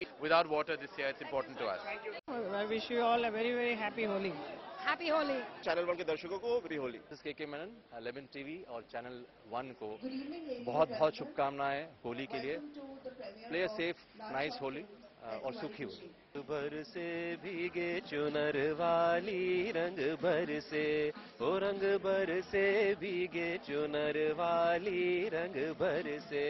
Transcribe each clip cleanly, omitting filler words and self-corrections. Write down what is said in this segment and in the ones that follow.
Without water this year, it's important to us. I wish you all a very, very happy Holi. Happy Holi. Channel 1 के दर्शकों को भी होली। के Menon, 11 TV और channel 1 को बहुत बहुत शुभकामनाएं होली के लिए। Play a safe nice Holi और सुखी होली। भर से भीगे चुनर वाली रंग भर से, ओ रंग भर से भीगे चुनर वाली रंग भर से।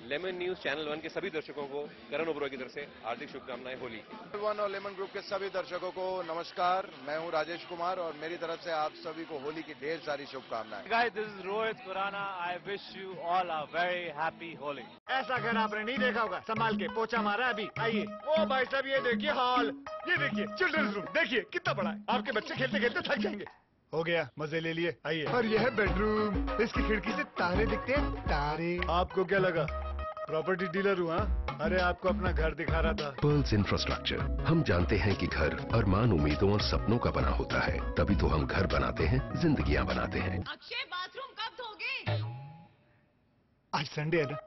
लेमन न्यूज चैनल 1 के सभी दर्शकों को करण ओबरॉय की तरफ से हार्दिक शुभकामनाएं होली की। चैनल 1 और लेमन ग्रुप के सभी दर्शकों को नमस्कार। मैं हूं राजेश कुमार और मेरी तरफ से आप सभी को होली की ढेर सारी शुभकामनाएं। Guys, this is Rohit Khurana. I wish you all a very happy Holi. ऐसा घर आपने नहीं देखा होगा। संभाल के पोछा मारा अभी। आइए। ओ भाई साहब ये देखिए हॉल, ये देखिए चिल्ड्रंस रूम, देखिए कितना बड़ा है। आपके बच्चे खेलते खेलते थक जाएंगे। हो गया, मजे ले लिए। आइए। और यह है बेडरूम, इसकी खिड़की से तारे दिखते हैं। तारे। आपको क्या लगा प्रॉपर्टी डीलर हुआ? अरे आपको अपना घर दिखा रहा था। Pearls infrastructure. हम जानते हैं कि घर अरमान, उम्मीदों और सपनों का बना होता है, तभी तो हम घर बनाते हैं, जिंदगियां बनाते हैं। अक्षय बाथरूम कब धोगे? आज संडे है ना।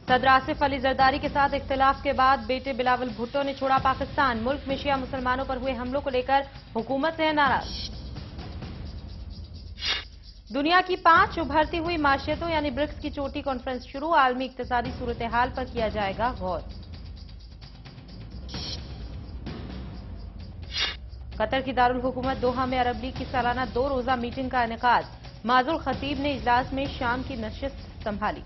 सदर आसिफ अली जरदारी के साथ इख्तिलाफ के बाद बेटे बिलावल भुट्टो ने छोड़ा पाकिस्तान। मुल्क में शिया मुसलमानों पर हुए हमलों को लेकर हुकूमत से नाराज। दुनिया की 5 उभरती हुई माशियतों यानी ब्रिक्स की चोटी कॉन्फ्रेंस शुरू। आलमी इक्तिसादी सूरत हाल पर किया जाएगा गौर। कतर की दारुल हुकूमत दोहा में अरब लीग की सालाना 2 रोजा मीटिंग का इनेकाद। माजुल खतीब ने इजलास में शाम की नशिस्त संभाली।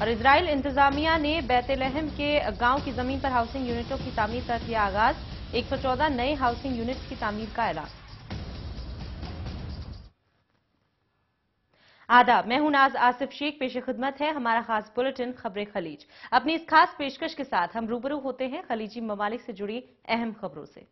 और इजराइल इंतजामिया ने बैतलहम के गांव की जमीन पर हाउसिंग यूनिटों की तामीर का किया आगाज। 114 नए हाउसिंग यूनिट्स की तामीर का ऐलान। आदाब, मैं हूं नाज आसिफ शेख। पेश खिदमत है हमारा खास बुलेटिन खबरें खलीज। अपनी इस खास पेशकश के साथ हम रूबरू होते हैं खलीजी ममालिक से जुड़ी अहम खबरों से।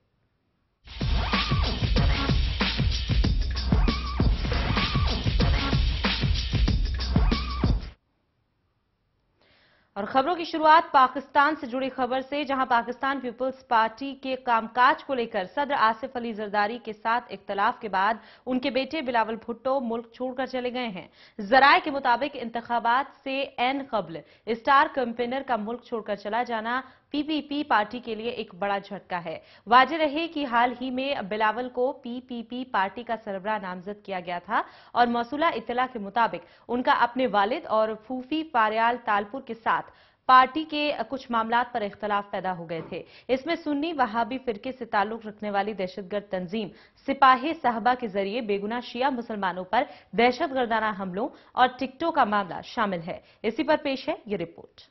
और खबरों की शुरुआत पाकिस्तान से जुड़ी खबर से, जहां पाकिस्तान पीपल्स पार्टी के कामकाज को लेकर सदर आसिफ अली जरदारी के साथ इख्तलाफ के बाद उनके बेटे बिलावल भुट्टो मुल्क छोड़कर चले गए हैं। जराये के मुताबिक इंतखाबात से एन कबल स्टार कैंपेनर का मुल्क छोड़कर चला जाना पीपीपी पार्टी के लिए एक बड़ा झटका है। वाज़ेह रहे कि हाल ही में बिलावल को पीपीपी पार्टी का सरबराह नामजद किया गया था और मौसूला इत्तला के मुताबिक उनका अपने वालिद और फूफी पारियाल तालपुर के साथ पार्टी के कुछ मामलात पर इख्तलाफ पैदा हो गए थे। इसमें सुन्नी वहाबी फिरके से ताल्लुक रखने वाली दहशतगर्द तंजीम सिपाही साहबा के जरिए बेगुनाह शिया मुसलमानों पर दहशतगर्दाना हमलों और टिकटों का मामला शामिल है। इसी पर पेश है ये रिपोर्ट।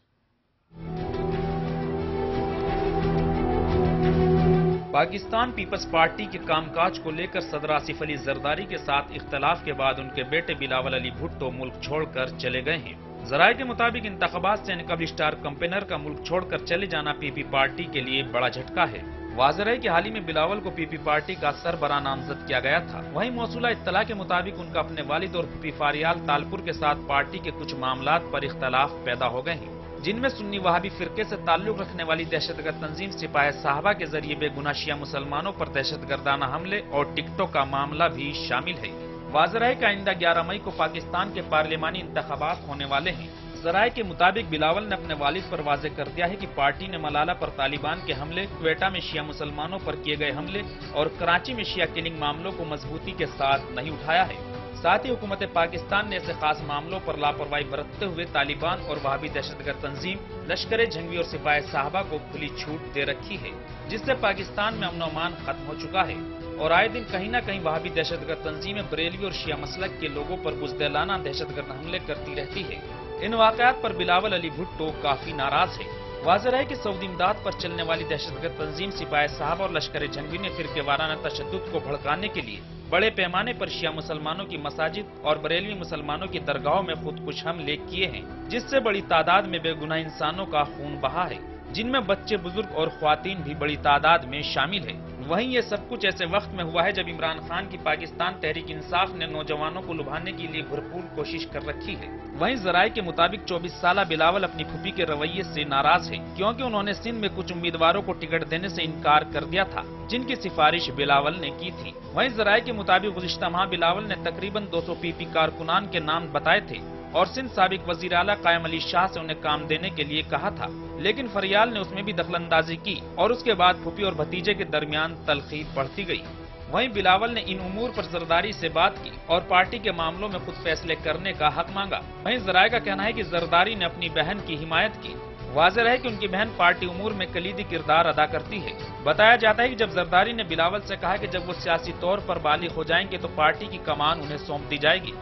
पाकिस्तान पीपल्स पार्टी के कामकाज को लेकर सदर आसिफ अली जरदारी के साथ इख्तलाफ के बाद उनके बेटे बिलावल अली भुट्टो मुल्क छोड़कर चले गए हैं। जराये के मुताबिक इंतखाबात से इनकबल स्टार कैंपेनर का मुल्क छोड़कर चले जाना पीपी पार्टी के लिए बड़ा झटका है। वाज़ेह है कि हाल ही में बिलावल को पीपी पार्टी का सरबराह नामजद किया गया था। वहीं मौसूला इत्तला के मुताबिक उनका अपने वालिद और फूफी फारियाल तालपुर के साथ पार्टी के कुछ मामलात पर इख्तलाफ पैदा हो गए हैं, जिनमें सुन्नी वहाबी फिरके से ताल्लुक रखने वाली दहशतगर्द तंजीम सिपाही साहबा के जरिए बेगुनाह शिया मुसलमानों पर दहशतगर्दाना हमले और टिकटों का मामला भी शामिल है। वाज़ेह है कि आइंदा 11 मई को पाकिस्तान के पार्लिमानी इंतखाबात होने वाले हैं। जराये के मुताबिक बिलावल ने अपने वालिद पर वाज़ेह कर दिया है कि पार्टी ने मलाला पर तालिबान के हमले, क्वेटा में शिया मुसलमानों पर किए गए हमले और कराची में शिया किलिंग मामलों को मजबूती के साथ नहीं उठाया है। साथ ही हुकूमत पाकिस्तान ने ऐसे खास मामलों पर लापरवाही बरतते हुए तालिबान और वहाबी दहशतगर्द तंजीम लश्कर जंगवी और सिपाही साहबा को खुली छूट दे रखी है, जिससे पाकिस्तान में अमन अमान खत्म हो चुका है और आए दिन कहीं न कहीं वहाबी दहशतगर्द तंजीमें बरेलवी और शिया मसलक के लोगों पर बुज़दिलाना दहशतगर्द हमले करती रहती है। इन वाक़यात पर बिलावल अली भुट्टो काफी नाराज है। वाज़ेह है कि सऊदी इमदाद पर चलने वाली दहशतगर्द तंजीम सिपाही साहब और लश्कर जंगवी ने फिरकेवाराना तशद्दुद को भड़काने के लिए बड़े पैमाने पर शिया मुसलमानों की मसाजिद और बरेलवी मुसलमानों की दरगाहों में खुदकुश हमले किए हैं, जिससे बड़ी तादाद में बेगुनाह इंसानों का खून बहा है, जिनमें बच्चे, बुजुर्ग और ख्वातीन भी बड़ी तादाद में शामिल है। वहीं ये सब कुछ ऐसे वक्त में हुआ है जब इमरान खान की पाकिस्तान तहरीक इंसाफ ने नौजवानों को लुभाने के लिए भरपूर कोशिश कर रखी है। वहीं जराये के मुताबिक 24 साला बिलावल अपनी फूफी के रवैये से नाराज है, क्योंकि उन्होंने सिंध में कुछ उम्मीदवारों को टिकट देने से इनकार कर दिया था, जिनकी सिफारिश बिलावल ने की थी। वहीं जराये के मुताबिक गुज़िश्ता माह बिलावल ने तकरीबन 200 पीपी कारकुनान के नाम बताए थे और सिंध साबिक वजीर आला कायम अली शाह से उन्हें काम देने के लिए कहा था, लेकिन फरियाल ने उसमें भी दखलंदाजी की और उसके बाद फूफी और भतीजे के दरमियान तलखी बढ़ती गई। वहीं बिलावल ने इन उमूर पर जरदारी से बात की और पार्टी के मामलों में खुद फैसले करने का हक मांगा। वहीं जराये का कहना है कि जरदारी ने अपनी बहन की हिमायत की। वाज़ेह है कि उनकी बहन पार्टी उमूर में कलीदी किरदार अदा करती है। बताया जाता है कि जब जरदारी ने बिलावल से कहा कि जब वो सियासी तौर पर बालिग हो जाएंगे तो पार्टी की कमान उन्हें सौंप दी जाएगी।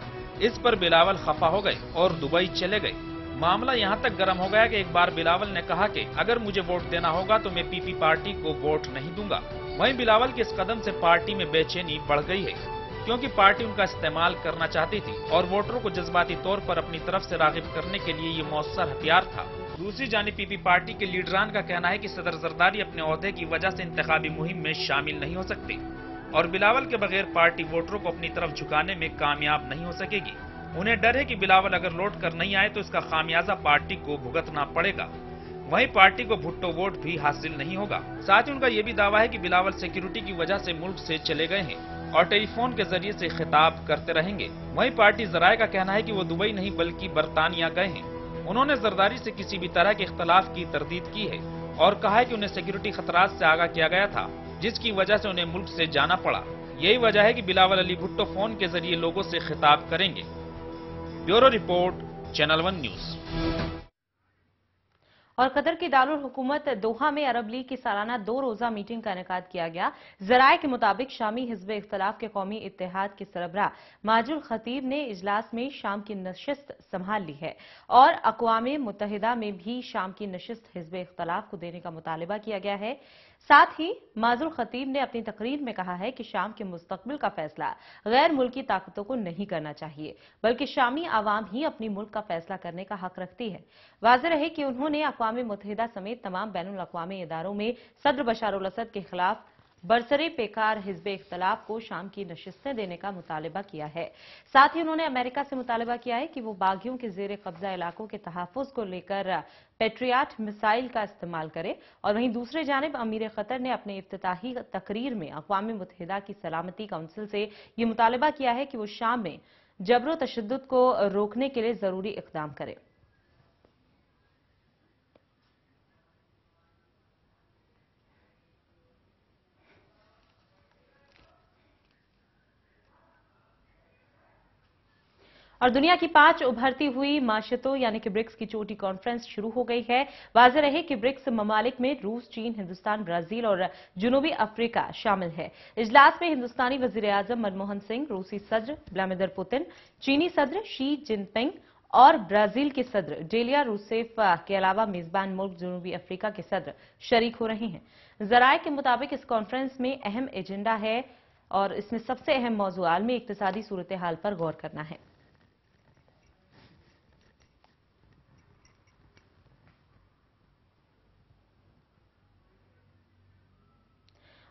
इस पर बिलावल खफा हो गए और दुबई चले गए। मामला यहाँ तक गर्म हो गया कि एक बार बिलावल ने कहा कि अगर मुझे वोट देना होगा तो मैं पीपी पार्टी को वोट नहीं दूंगा। वहीं बिलावल के इस कदम से पार्टी में बेचैनी बढ़ गई है, क्योंकि पार्टी उनका इस्तेमाल करना चाहती थी और वोटरों को जज्बाती तौर पर अपनी तरफ से राग़िब करने के लिए ये मौसर हथियार था। दूसरी जानिब पीपी पार्टी के लीडरान का कहना है कि सदर जरदारी अपने ओहदे की वजह से इंतखाबी मुहिम में शामिल नहीं हो सकते और बिलावल के बगैर पार्टी वोटरों को अपनी तरफ झुकाने में कामयाब नहीं हो सकेगी। उन्हें डर है कि बिलावल अगर लौट कर नहीं आए तो इसका खामियाजा पार्टी को भुगतना पड़ेगा। वहीं पार्टी को भुट्टो वोट भी हासिल नहीं होगा। साथ ही उनका यह भी दावा है कि बिलावल सिक्योरिटी की वजह से मुल्क से चले गए हैं और टेलीफोन के जरिए से खिताब करते रहेंगे। वहीं पार्टी जराये का कहना है कि वो दुबई नहीं बल्कि बरतानिया गए हैं। उन्होंने जरदारी से किसी भी तरह के इख्तलाफ की तरदीद की है और कहा है कि उन्हें सिक्योरिटी खतरात से आगाह किया गया था, जिसकी वजह से उन्हें मुल्क से जाना पड़ा। यही वजह है कि बिलावल अली भुट्टो फोन के जरिए लोगों से खिताब करेंगे। Bureau report, channel 1 news. और कतर की दारुल हुकूमत दोहा में अरब लीग की सालाना 2 रोजा मीटिंग का इनेकाद किया गया। जराये के मुताबिक शामी हिज़्ब इख्तिलाफ के कौमी इत्तेहाद के सरबराह माजुल खतीब ने इजलास में शाम की नशिस्त संभाल ली है और अक़वाम मुत्तहिदा में भी शाम की नशिस्त हिज़्ब इख्तिलाफ को देने का मुतालबा किया गया है। साथ ही माजुल खतीब ने अपनी तकरीर में कहा है कि शाम के मुस्तकबिल का फैसला गैर मुल्की ताकतों को नहीं करना चाहिए, बल्कि शामी आवाम ही अपनी मुल्क का फैसला करने का हक रखती है। वाज़ेह रहे कि उन्होंने अक़वाम मुत्तहिदा समेत तमाम बैनुल अक़वामी इदारों में सदर बशार अल असद के खिलाफ बरसरे पेकार हिज़्ब इख्तिलाफ को शाम की नशिस्तें देने का मुतालबा किया है। साथ ही उन्होंने अमेरिका से मुतालबा किया है कि वो बागियों के जेर कब्जा इलाकों के तहफ़्फ़ुज़ को लेकर पेट्रियाट मिसाइल का इस्तेमाल करे। और वहीं दूसरे जानिब अमीर क़तर ने अपने इफ्तिताही तकरीर में अक़वाम मुत्तहिदा की सलामती काउंसिल से ये मुतालबा किया है कि वो शाम में जबर तशद्दुद को रोकने के लिए जरूरी इक़दाम करे। और दुनिया की 5 उभरती हुई माशतों यानी कि ब्रिक्स की चोटी कॉन्फ्रेंस शुरू हो गई है। वाज़ेह रहे कि ब्रिक्स ममालिक में रूस, चीन, हिंदुस्तान, ब्राजील और जनूबी अफ्रीका शामिल है। इजलास में हिंदुस्तानी वजीर आजम मनमोहन सिंह, रूसी सदर व्लादिमीर पुतिन, चीनी सदर शी जिनपिंग और ब्राजील के सदर डेलिया रूसेफ के अलावा मेजबान मुल्क जनूबी अफ्रीका के सदर शरीक हो रहे हैं। जराये के मुताबिक इस कॉन्फ्रेंस में अहम एजेंडा है और इसमें सबसे अहम मौजू आलमी इक्तिसादी सूरत हाल पर गौर करना है।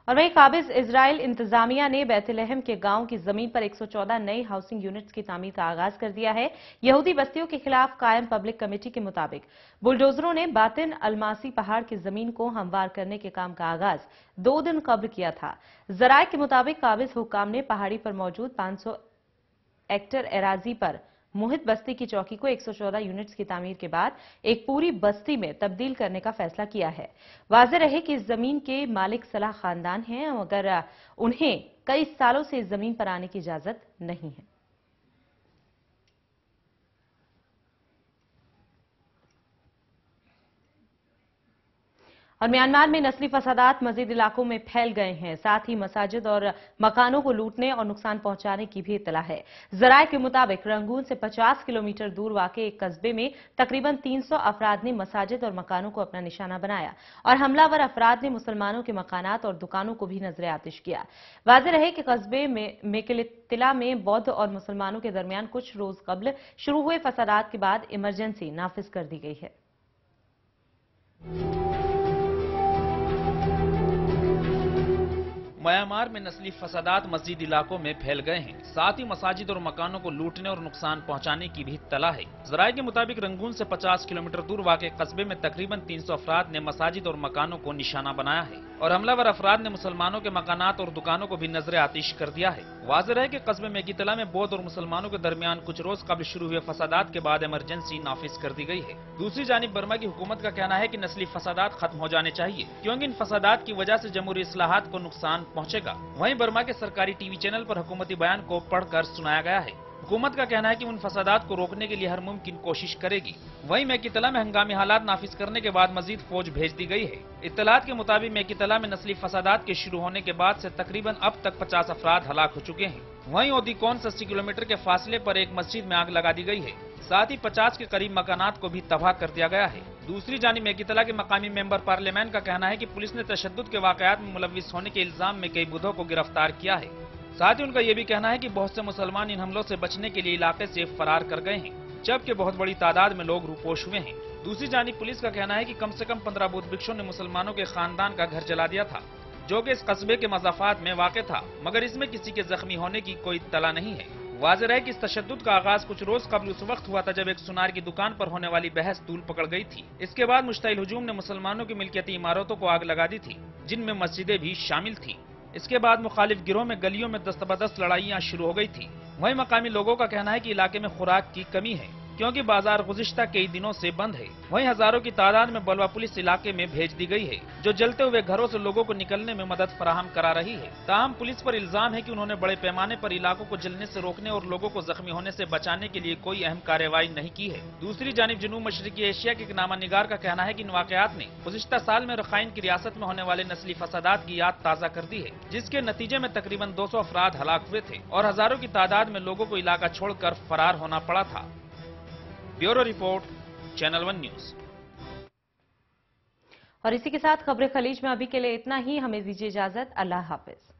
और वहीं काबिज इजराइल इंतजामिया ने बैतलहम के गांव की जमीन पर 114 नई हाउसिंग यूनिट्स की तामीर का आगाज कर दिया है। यहूदी बस्तियों के खिलाफ कायम पब्लिक कमेटी के मुताबिक बुलडोजरों ने बातिन अलमासी पहाड़ की जमीन को हमवार करने के काम का आगाज 2 दिन कब्ल किया था। जराये के मुताबिक काबिज हुक्काम ने पहाड़ी पर मौजूद 500 हेक्टेयर एराजी पर मुहित बस्ती की चौकी को 114 यूनिट्स की तामीर के बाद एक पूरी बस्ती में तब्दील करने का फैसला किया है। वाज़ेह रहे कि इस जमीन के मालिक सलाह खानदान हैं, मगर उन्हें कई सालों से इस जमीन पर आने की इजाजत नहीं है। और म्यांमार में नस्ली फसादात मजीद इलाकों में फैल गए हैं। साथ ही मसाजिद और मकानों को लूटने और नुकसान पहुंचाने की भी इत्तला है। जराये के मुताबिक रंगून से 50 किलोमीटर दूर वाक़े एक कस्बे में तकरीबन 300 अफराद ने मसाजिद और मकानों को अपना निशाना बनाया और हमलावर अफराद ने मुसलमानों के मकानात और दुकानों को भी नजर आतिश किया। वाज़ेह रहे कि कस्बे में किला में बौद्ध और मुसलमानों के दरमियान कुछ रोज कबल शुरू हुए फसादात के बाद इमरजेंसी नाफिज कर दी गई है। म्यांमार में नस्ली फसादात मस्जिद इलाकों में फैल गए हैं। साथ ही मसाजिद और मकानों को लूटने और नुकसान पहुंचाने की भी तला है। जराये के मुताबिक रंगून से 50 किलोमीटर दूर वाक़े कस्बे में तकरीबन 300 अफराद ने मसाजिद और मकानों को निशाना बनाया है और हमलावर अफराद ने मुसलमानों के मकानात और दुकानों को भी नजर आतिश कर दिया है। वाज़ेह है कि कस्बे में किला में बौद्ध और मुसलमानों के दरमियान कुछ रोज कबल शुरू हुए फसादात के बाद इमरजेंसी नाफिज कर दी गई है। दूसरी जानिब बर्मा की हुकूमत का कहना है कि नस्ली फसादात खत्म हो जाने चाहिए क्योंकि इन फसादात की वजह से जमहूरी इस्लाहात को नुकसान पहुंचेगा। वहीं बर्मा के सरकारी टीवी चैनल पर हुकूमती बयान को पढ़कर सुनाया गया है। हुकूमत का कहना है कि उन फसादात को रोकने के लिए हर मुमकिन कोशिश करेगी। वहीं मेकितला में हंगामी हालात नाफिज करने के बाद मजीद फौज भेज दी गई है। इत्तलात के मुताबिक मेकितला में नस्ली फसादात के शुरू होने के बाद से तकरीबन अब तक 50 अफराद हलाक हो चुके हैं। वहीं ओदिकोन से 80 किलोमीटर के फासले पर एक मस्जिद में आग लगा दी गई है। साथ ही 50 के करीब मकानात को भी तबाह कर दिया गया है। दूसरी जानिब मेकितला के मकामी मेंबर पार्लियामेंट का कहना है कि पुलिस ने तशद्दुद के वाकयात में मुलव्विस होने के इल्जाम में कई बुद्धों को गिरफ्तार किया है। साथ ही उनका यह भी कहना है कि बहुत से मुसलमान इन हमलों से बचने के लिए इलाके से फरार कर गए हैं, जबकि बहुत बड़ी तादाद में लोग रूपोश हुए हैं। दूसरी जानिब पुलिस का कहना है कि कम से कम 15 बुद्ध भिक्षुओं ने मुसलमानों के खानदान का घर जला दिया था, जो कि इस कस्बे के मज़ाफात में वाक़े था, मगर इसमें किसी के जख्मी होने की कोई इत्तला नहीं है। वाज़ेह है कि इस तशद्दुद का आगाज कुछ रोज कबल उस वक्त हुआ था जब एक सुनार की दुकान पर होने वाली बहस तूल पकड़ गई थी। इसके बाद मुश्तइल हुजूम ने मुसलमानों की मिल्कियती इमारतों को आग लगा दी थी, जिनमें मस्जिदें भी शामिल थी। इसके बाद मुखालिफ गिरोह में गलियों में दस्तबदस्त लड़ाइयां शुरू हो गई थी। वहीं मकामी लोगों का कहना है कि इलाके में खुराक की कमी है क्योंकि बाजार गुज़िश्ता कई दिनों से बंद है। वहीं हजारों की तादाद में बलवा पुलिस इलाके में भेज दी गई है, जो जलते हुए घरों से लोगों को निकलने में मदद फराहम करा रही है। ताहम पुलिस पर इल्जाम है कि उन्होंने बड़े पैमाने पर इलाकों को जलने से रोकने और लोगों को जख्मी होने से बचाने के लिए कोई अहम कार्रवाई नहीं की है। दूसरी जानिब जनूब मशरिकी एशिया के एक नामा निगार का कहना है कि इन वाकयात ने गुज़िश्ता साल में रखाइन की रियासत में होने वाले नस्ली फसादात की याद ताज़ा कर दी है, जिसके नतीजे में तकरीबन 200 अफराद हलाक हुए थे और हजारों की तादाद में लोगों को इलाका छोड़कर फरार होना पड़ा था। Bureau report, channel 1 news. और इसी के साथ खबरें खलीज में अभी के लिए इतना ही। हमें दीजिए इजाजत। अल्लाह हाफिज।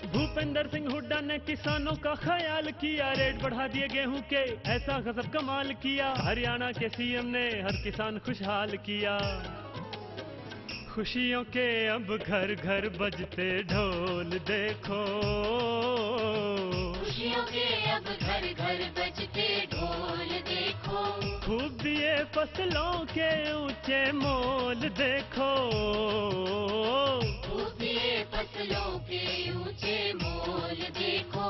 भूपेंद्र सिंह हुड्डा ने किसानों का ख्याल किया, रेट बढ़ा दिए गेहूं के, ऐसा गजब कमाल किया। हरियाणा के सीएम ने हर किसान खुशहाल किया। खुशियों के अब घर घर बजते ढोल देखो, खुशियों के अब घर घर बजते ढोल देखो। खूब दिए फसलों के ऊंचे मोल देखो, खूब दिए फसलों के ऊंचे मोल देखो।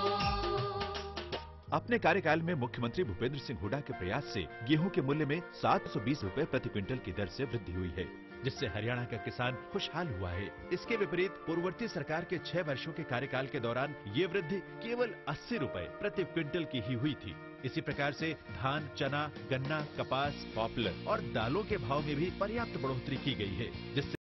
अपने कार्यकाल में मुख्यमंत्री भूपेंद्र सिंह हुड्डा के प्रयास से गेहूं के मूल्य में 720 रुपए प्रति क्विंटल की दर से वृद्धि हुई है, जिससे हरियाणा का किसान खुशहाल हुआ है। इसके विपरीत पूर्ववर्ती सरकार के 6 वर्षों के कार्यकाल के दौरान ये वृद्धि केवल 80 रुपए प्रति क्विंटल की ही हुई थी। इसी प्रकार से धान, चना, गन्ना, कपास, पॉपुलर और दालों के भाव में भी पर्याप्त बढ़ोतरी की गई है, जिससे